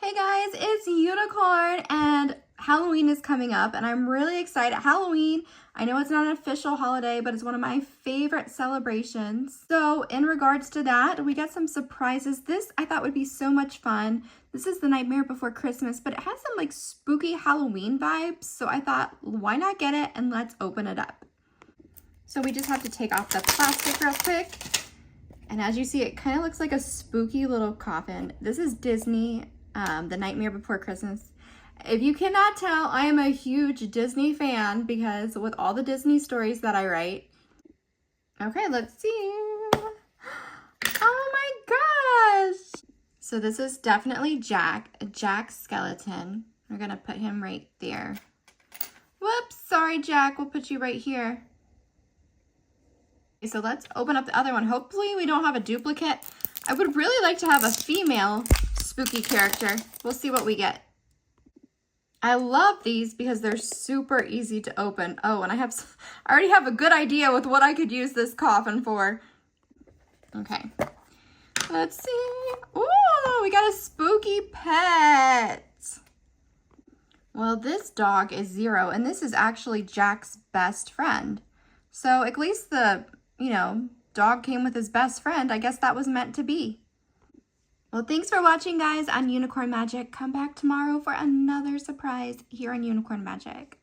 Hey guys, it's Unicorn and Halloween is coming up and I'm really excited. Halloween, I know it's not an official holiday, but it's one of my favorite celebrations. So in regards to that, we got some surprises. This I thought would be so much fun. This is The Nightmare Before Christmas, but it has some like spooky Halloween vibes. So I thought, why not get it and let's open it up. So we just have to take off the plastic real quick. And as you see, it kind of looks like a spooky little coffin. This is Disney. The Nightmare Before Christmas. If you cannot tell, I am a huge Disney fan because with all the Disney stories that I write. Okay, let's see. Oh my gosh. So this is definitely Jack Skellington. We're gonna put him right there. Whoops, sorry Jack, we'll put you right here. Okay, so let's open up the other one. Hopefully we don't have a duplicate. I would really like to have a female spooky character. We'll see what we get. I love these because they're super easy to open. Oh, and I already have a good idea with what I could use this coffin for. Okay, let's see. Ooh, we got a spooky pet. Well, this dog is Zero, and this is actually Jack's best friend. So at least the, dog came with his best friend. I guess that was meant to be. Well, thanks for watching, guys, on Unicorn Magic. Come back tomorrow for another surprise here on Unicorn Magic.